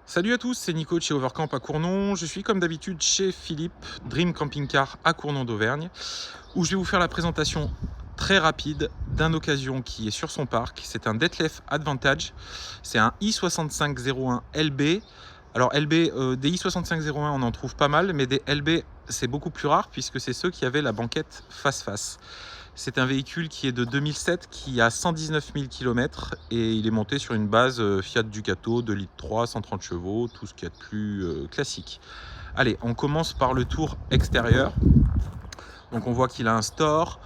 Salut à tous, c'est Nico de chez Overcamp à Cournon. Je suis comme d'habitude chez Philippe, Dream Camping Car à Cournon d'Auvergne, où je vais vous faire la présentation très rapide d'un occasion qui est sur son parc. C'est un Detlef Advantage, c'est un i6501 LB. Alors LB, des i6501 on en trouve pas mal, mais des LB c'est beaucoup plus rare puisque c'est ceux qui avaient la banquette face-face. C'est un véhicule qui est de 2007, qui a 119 000 km et il est monté sur une base Fiat Ducato 2,3 litres, 130 chevaux, tout ce qu'il y a de plus classique. Allez, on commence par le tour extérieur. Donc on voit qu'il a un store.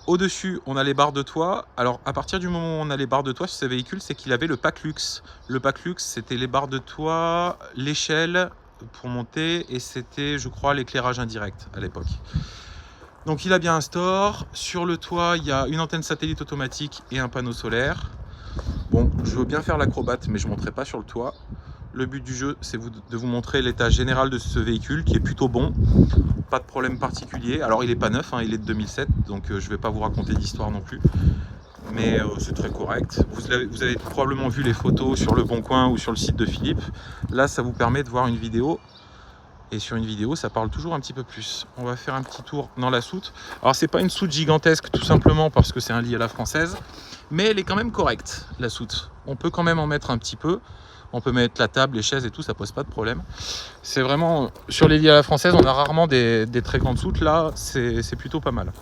Au-dessus, on a les barres de toit. Alors, à partir du moment où on a les barres de toit sur ce véhicule, c'est qu'il avait le pack luxe. Le pack luxe, c'était les barres de toit, l'échelle pour monter et c'était, je crois, l'éclairage indirect à l'époque. Donc il a bien un store. Sur le toit, il y a une antenne satellite automatique et un panneau solaire. Bon, je veux bien faire l'acrobate, mais je ne monterai pas sur le toit. Le but du jeu, c'est de vous montrer l'état général de ce véhicule qui est plutôt bon. Pas de problème particulier. Alors il n'est pas neuf, hein, il est de 2007, donc je ne vais pas vous raconter d'histoire non plus. Mais c'est très correct. Vous avez probablement vu les photos sur Le Bon Coin ou sur le site de Philippe. Là, ça vous permet de voir une vidéo. Et sur une vidéo, ça parle toujours un petit peu plus. On va faire un petit tour dans la soute. Alors, c'est pas une soute gigantesque, tout simplement parce que c'est un lit à la française. Mais elle est quand même correcte, la soute. On peut quand même en mettre un petit peu. On peut mettre la table, les chaises et tout, ça pose pas de problème. C'est vraiment... Sur les lits à la française, on a rarement des très grandes soutes. Là, c'est plutôt pas mal.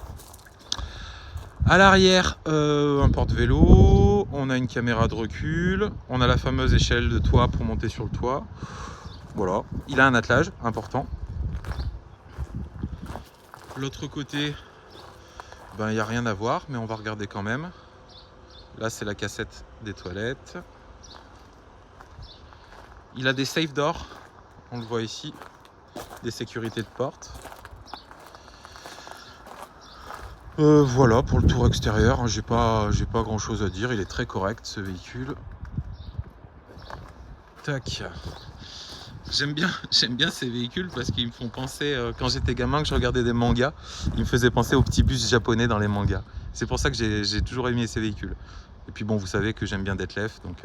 À l'arrière, un porte-vélo. On a une caméra de recul. On a la fameuse échelle de toit pour monter sur le toit. Voilà, il a un attelage important. L'autre côté, ben, il n'y a rien à voir, mais on va regarder quand même. Là, c'est la cassette des toilettes. Il a des safe doors, on le voit ici, des sécurités de porte. Voilà pour le tour extérieur, j'ai pas grand chose à dire, il est très correct ce véhicule. Tac. J'aime bien ces véhicules parce qu'ils me font penser, quand j'étais gamin, que je regardais des mangas, ils me faisaient penser aux petits bus japonais dans les mangas. C'est pour ça que j'ai toujours aimé ces véhicules. Et puis bon, vous savez que j'aime bien Detlef, donc...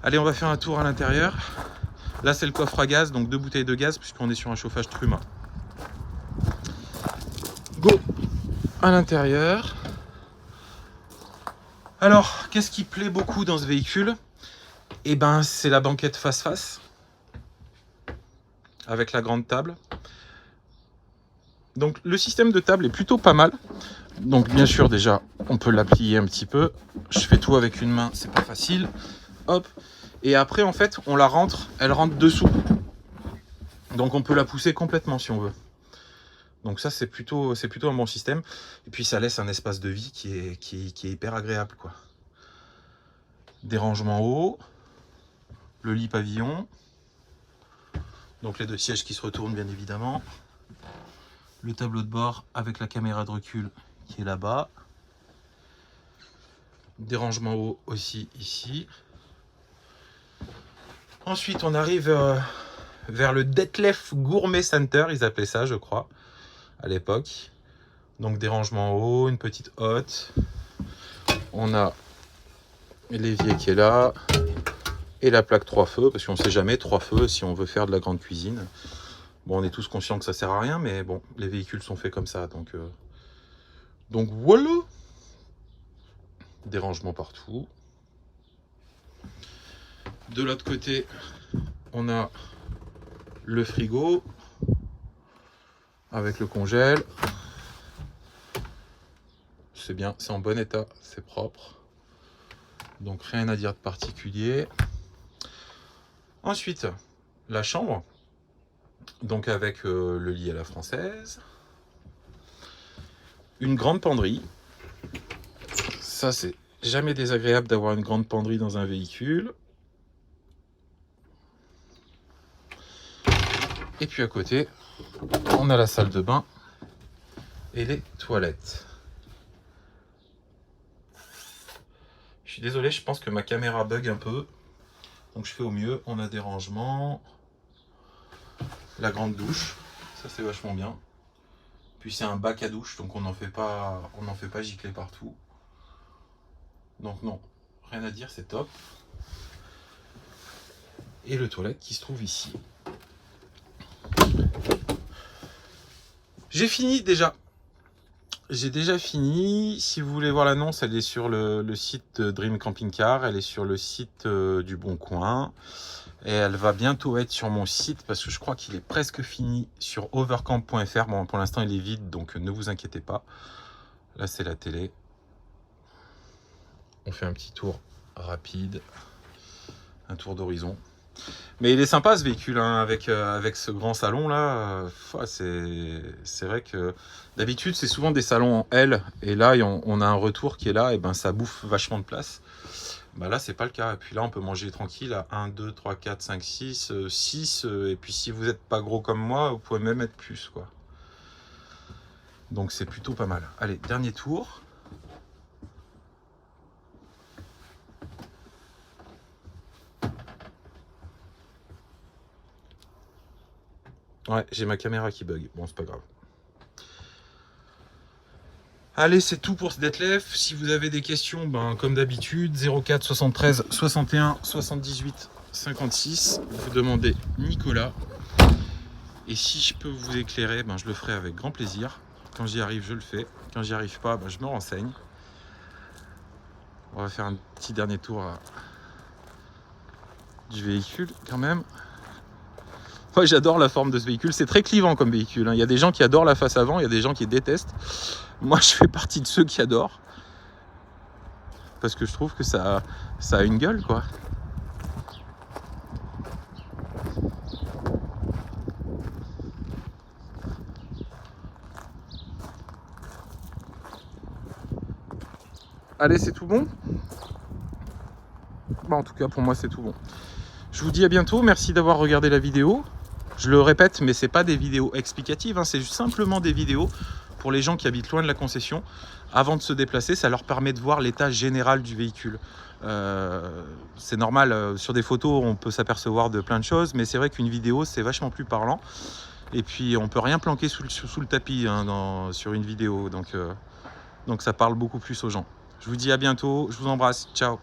Allez, on va faire un tour à l'intérieur. Là, c'est le coffre à gaz, donc 2 bouteilles de gaz, puisqu'on est sur un chauffage Truma. Go à l'intérieur. Alors, qu'est-ce qui plaît beaucoup dans ce véhicule? Eh ben, c'est la banquette face-face, avec la grande table. Donc le système de table est plutôt pas mal. Donc bien sûr déjà on peut la plier un petit peu. Je fais tout avec une main, c'est pas facile. Hop. Et après en fait on la rentre, elle rentre dessous. Donc on peut la pousser complètement si on veut. Donc ça c'est plutôt un bon système. Et puis ça laisse un espace de vie qui est hyper agréable quoi. Des rangements hauts. Le lit pavillon. Donc les deux sièges qui se retournent bien évidemment. Le tableau de bord avec la caméra de recul qui est là-bas. Des rangements hauts aussi ici. Ensuite, on arrive vers le Detlef Gourmet Center, ils appelaient ça, je crois, à l'époque. Donc des rangements hauts, une petite hotte. On a l'évier qui est là. Et la plaque 3 feux, parce qu'on ne sait jamais, 3 feux si on veut faire de la grande cuisine. Bon, on est tous conscients que ça sert à rien, mais bon, les véhicules sont faits comme ça, donc voilà. Des rangements partout. De l'autre côté, on a le frigo avec le congèle. C'est bien, c'est en bon état, c'est propre. Donc rien à dire de particulier. Ensuite, la chambre. Donc avec le lit à la française. Une grande penderie. Ça, c'est jamais désagréable d'avoir une grande penderie dans un véhicule. Et puis à côté, on a la salle de bain et les toilettes. Je suis désolé, je pense que ma caméra bug un peu. Donc je fais au mieux. On a des rangements. La grande douche. Ça, c'est vachement bien. Puis c'est un bac à douche, donc on n'en fait pas gicler partout. Donc non, rien à dire, c'est top. Et le toilette qui se trouve ici. J'ai fini déjà. J'ai déjà fini. Si vous voulez voir l'annonce, elle est sur le site de Dream Camping Car. Elle est sur le site du Bon Coin. Et elle va bientôt être sur mon site parce que je crois qu'il est presque fini sur overcamp.fr. Bon, pour l'instant, il est vide, donc ne vous inquiétez pas. Là, c'est la télé. On fait un petit tour rapide. Un tour d'horizon. Mais il est sympa ce véhicule, hein, avec ce grand salon là. C'est vrai que d'habitude c'est souvent des salons en L. Et là on a un retour qui est là. Et ben ça bouffe vachement de place. Bah là c'est pas le cas. Et puis là on peut manger tranquille à 1, 2, 3, 4, 5, 6, 6. Et puis si vous n'êtes pas gros comme moi, vous pouvez même être plus, quoi. Donc c'est plutôt pas mal. Allez, dernier tour. Ouais, j'ai ma caméra qui bug. Bon, c'est pas grave. Allez, c'est tout pour ce Detlef. Si vous avez des questions, ben, comme d'habitude, 04 73 61 78 56. Vous demandez Nicolas. Et si je peux vous éclairer, ben, je le ferai avec grand plaisir. Quand j'y arrive, je le fais. Quand j'y arrive pas, ben, je me renseigne. On va faire un petit dernier tour du véhicule quand même. Moi, j'adore la forme de ce véhicule. C'est très clivant comme véhicule, hein. Il y a des gens qui adorent la face avant, il y a des gens qui détestent. Moi, je fais partie de ceux qui adorent. Parce que je trouve que ça a une gueule, quoi. Allez, c'est tout bon? Bon, en tout cas, pour moi, c'est tout bon. Je vous dis à bientôt. Merci d'avoir regardé la vidéo. Je le répète, mais c'est pas des vidéos explicatives, hein, c'est simplement des vidéos pour les gens qui habitent loin de la concession. Avant de se déplacer, ça leur permet de voir l'état général du véhicule. C'est normal, sur des photos, on peut s'apercevoir de plein de choses, mais c'est vrai qu'une vidéo, c'est vachement plus parlant. Et puis, on peut rien planquer sous le tapis, hein, sur une vidéo, donc ça parle beaucoup plus aux gens. Je vous dis à bientôt, je vous embrasse, ciao.